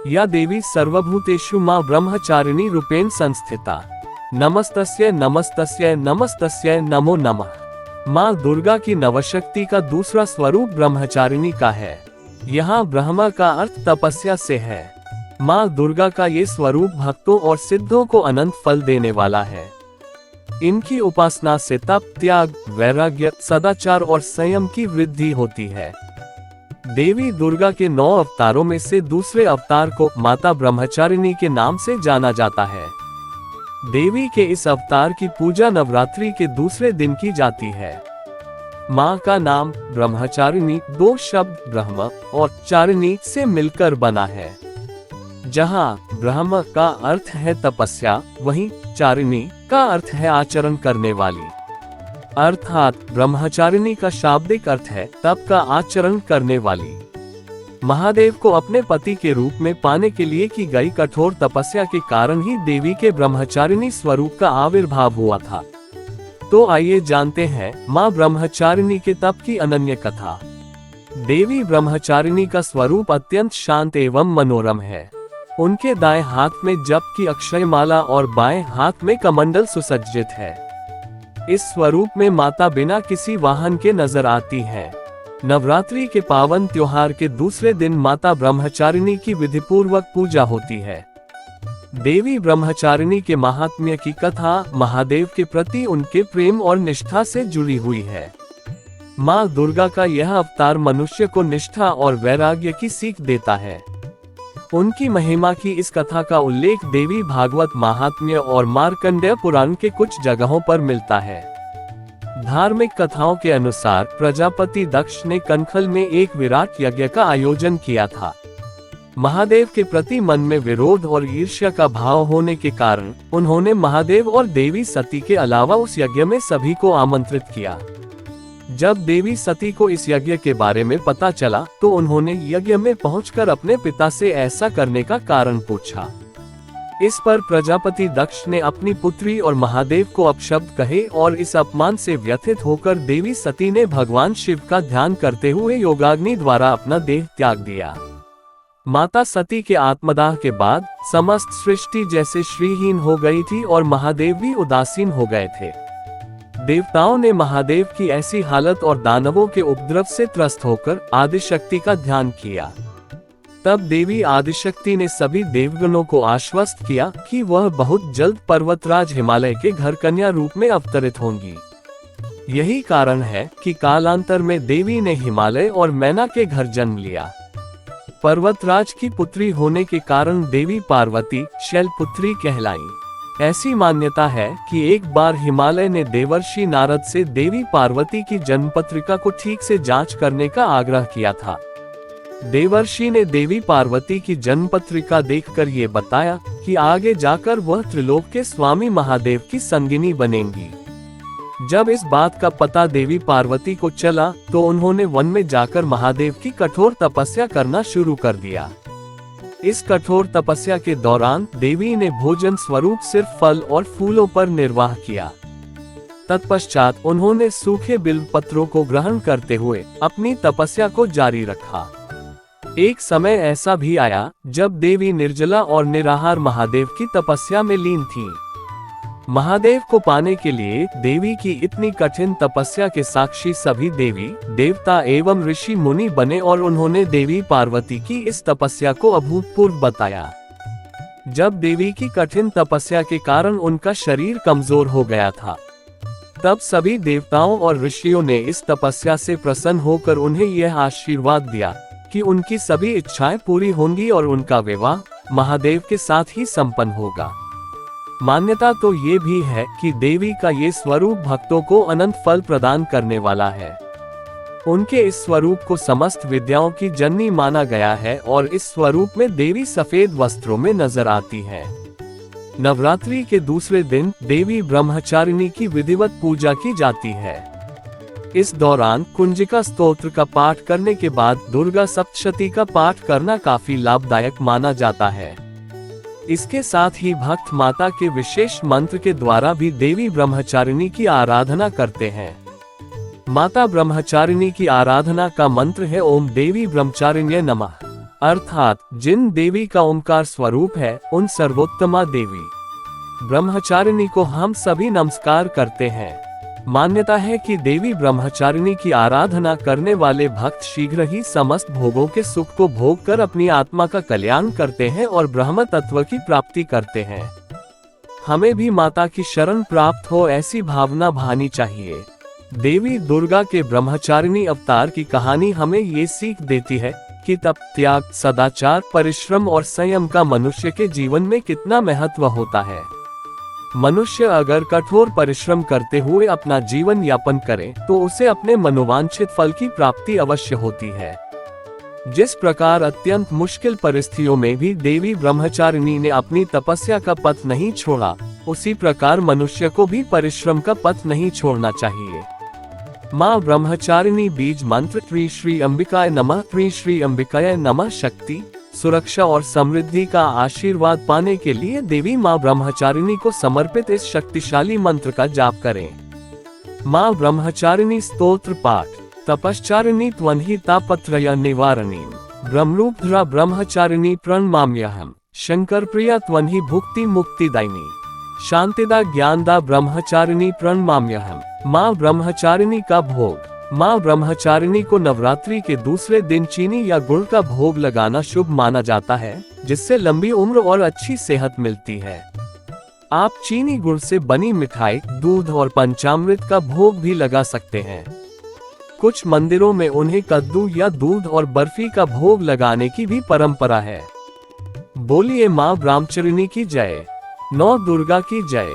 या देवी सर्वभूतेषु मां ब्रह्मचारिणी रूपेण संस्थिता। नमस्तस्यै नमस्तस्यै नमस्तस्यै नमो नमः। मां दुर्गा की नवशक्ति का दूसरा स्वरूप ब्रह्मचारिणी का है। यहाँ ब्रह्म का अर्थ तपस्या से है। मां दुर्गा का ये स्वरूप भक्तों और सिद्धों को अनंत फल देने वाला है। इनकी उपासना से तप, त्याग, वैराग्य, सदाचार और संयम की वृद्धि होती है। देवी दुर्गा के 9 अवतारों में से दूसरे अवतार को माता ब्रह्मचारिणी के नाम से जाना जाता है। देवी के इस अवतार की पूजा नवरात्रि के दूसरे दिन की जाती है। मां का नाम ब्रह्मचारिणी 2 शब्द ब्रह्म और चारिणी से मिलकर बना है। जहां ब्रह्म का अर्थ है तपस्या, वहीं चारिणी का अर्थ है आचरण करने वाली। अर्थात ब्रह्मचारिणी का शाब्दिक अर्थ है तप का आचरण करने वाली। महादेव को अपने पति के रूप में पाने के लिए की गई कठोर तपस्या के कारण ही देवी के ब्रह्मचारिणी स्वरूप का आविर्भाव हुआ था। तो आइए जानते हैं मां ब्रह्मचारिणी के तप की अनन्य कथा। देवी ब्रह्मचारिणी का स्वरूप अत्यंत शांत एवं मनोरम है। उनके दाएं हाथ में जप की अक्षय माला और बाएं हाथ में कमंडल सुसज्जित है। इस स्वरूप में माता बिना किसी वाहन के नजर आती हैं। नवरात्रि के पावन त्योहार के दूसरे दिन माता ब्रह्मचारिणी की विधिपूर्वक पूजा होती है। देवी ब्रह्मचारिणी के महात्म्य की कथा महादेव के प्रति उनके प्रेम और निष्ठा से जुड़ी हुई है। मां दुर्गा का यह अवतार मनुष्य को निष्ठा और वैराग्य की सीख देता है। उनकी महिमा की इस कथा का उल्लेख देवी भागवत महात्म्य और मार्कंडेय पुराण के कुछ जगहों पर मिलता है। धार्मिक कथाओं के अनुसार प्रजापति दक्ष ने कनखल में एक विराट यज्ञ का आयोजन किया था। महादेव के प्रति मन में विरोध और ईर्ष्या का भाव होने के कारण उन्होंने महादेव और देवी सती के अलावा उस यज्ञ में सभी को आमंत्रित किया। जब देवी सती को इस यज्ञ के बारे में पता चला तो उन्होंने यज्ञ में पहुंचकर अपने पिता से ऐसा करने का कारण पूछा। इस पर प्रजापति दक्ष ने अपनी पुत्री और महादेव को अपशब्द कहे और इस अपमान से व्यथित होकर देवी सती ने भगवान शिव का ध्यान करते हुए योगाग्नि द्वारा अपना देह त्याग दिया। माता सती के आत्मदाह के बाद समस्त सृष्टि जैसे श्रीहीन हो गई थी और महादेव भी उदासीन हो गए थे। देवताओं ने महादेव की ऐसी हालत और दानवों के उपद्रव से त्रस्त होकर आदिशक्ति का ध्यान किया। तब देवी आदिशक्ति ने सभी देवगणों को आश्वस्त किया कि वह बहुत जल्द पर्वतराज हिमालय के घर कन्या रूप में अवतरित होंगी। यही कारण है कि कालांतर में देवी ने हिमालय और मैना के घर जन्म लिया। पर्वतराज की पुत्री होने के कारण देवी पार्वती शैलपुत्री कहलाई। ऐसी मान्यता है कि एक बार हिमालय ने देवर्षि नारद से देवी पार्वती की जन्म पत्रिका को ठीक से जांच करने का आग्रह किया था। देवर्षि ने देवी पार्वती की जन्म पत्रिका देखकर ये बताया कि आगे जाकर वह त्रिलोक के स्वामी महादेव की संगिनी बनेंगी। जब इस बात का पता देवी पार्वती को चला तो उन्होंने वन में जाकर महादेव की कठोर तपस्या करना शुरू कर दिया। इस कठोर तपस्या के दौरान देवी ने भोजन स्वरूप सिर्फ फल और फूलों पर निर्वाह किया। तत्पश्चात उन्होंने सूखे बिल्व पत्रों को ग्रहण करते हुए अपनी तपस्या को जारी रखा। एक समय ऐसा भी आया जब देवी निर्जला और निराहार महादेव की तपस्या में लीन थीं। महादेव को पाने के लिए देवी की इतनी कठिन तपस्या के साक्षी सभी देवी देवता एवं ऋषि मुनि बने और उन्होंने देवी पार्वती की इस तपस्या को अभूतपूर्व बताया। जब देवी की कठिन तपस्या के कारण उनका शरीर कमजोर हो गया था, तब सभी देवताओं और ऋषियों ने इस तपस्या से प्रसन्न होकर उन्हें यह आशीर्वाद दिया कि उनकी सभी इच्छाएं पूरी होंगी और उनका विवाह महादेव के साथ ही संपन्न होगा। मान्यता तो ये भी है कि देवी का ये स्वरूप भक्तों को अनंत फल प्रदान करने वाला है। उनके इस स्वरूप को समस्त विद्याओं की जननी माना गया है और इस स्वरूप में देवी सफेद वस्त्रों में नजर आती है। नवरात्रि के दूसरे दिन देवी ब्रह्मचारिणी की विधिवत पूजा की जाती है। इस दौरान कुंजिका स्तोत्र का पाठ करने के बाद दुर्गा सप्तशती का पाठ करना काफी लाभदायक माना जाता है। इसके साथ ही भक्त माता के विशेष मंत्र के द्वारा भी देवी ब्रह्मचारिणी की आराधना करते हैं। माता ब्रह्मचारिणी की आराधना का मंत्र है ओम देवी ब्रह्मचारिण्ये नमः। अर्थात जिन देवी का ओंकार स्वरूप है उन सर्वोत्तमा देवी ब्रह्मचारिणी को हम सभी नमस्कार करते हैं। मान्यता है कि देवी ब्रह्मचारिणी की आराधना करने वाले भक्त शीघ्र ही समस्त भोगों के सुख को भोग कर अपनी आत्मा का कल्याण करते हैं और ब्रह्म तत्व की प्राप्ति करते हैं। हमें भी माता की शरण प्राप्त हो ऐसी भावना भानी चाहिए। देवी दुर्गा के ब्रह्मचारिणी अवतार की कहानी हमें ये सीख देती है कि तप, त्याग, सदाचार, परिश्रम और संयम का मनुष्य के जीवन में कितना महत्व होता है। मनुष्य अगर कठोर परिश्रम करते हुए अपना जीवन यापन करे तो उसे अपने मनोवांछित फल की प्राप्ति अवश्य होती है। जिस प्रकार अत्यंत मुश्किल परिस्थितियों में भी देवी ब्रह्मचारिणी ने अपनी तपस्या का पथ नहीं छोड़ा, उसी प्रकार मनुष्य को भी परिश्रम का पथ नहीं छोड़ना चाहिए। माँ ब्रह्मचारिणी बीज मंत्र श्री श्री अंबिकाय नमः, श्री श्री अंबिकाय नमः। शक्ति, सुरक्षा और समृद्धि का आशीर्वाद पाने के लिए देवी माँ ब्रह्मचारिणी को समर्पित इस शक्तिशाली मंत्र का जाप करें। माँ ब्रह्मचारिणी स्तोत्र पाठ। तपश्चारिणी त्वन्हि तापत्रय निवारणी, ब्रह्मरूपधरा ब्रह्मचारिणी प्रणमाम्यहम्। शंकर प्रिया त्वन्हि भुक्ति मुक्तिदायिनी, शांतिदा ज्ञानदा ब्रह्मचारिणी प्रणमाम्यहम्। माँ ब्रह्मचारिणी का भोग। माँ ब्रह्मचारिणी को नवरात्रि के दूसरे दिन चीनी या गुड़ का भोग लगाना शुभ माना जाता है, जिससे लंबी उम्र और अच्छी सेहत मिलती है। आप चीनी गुड़ से बनी मिठाई, दूध और पंचामृत का भोग भी लगा सकते हैं। कुछ मंदिरों में उन्हें कद्दू या दूध और बर्फी का भोग लगाने की भी परंपरा है। बोलिए माँ ब्रह्मचारिणी की जय। नौ दुर्गा की जय।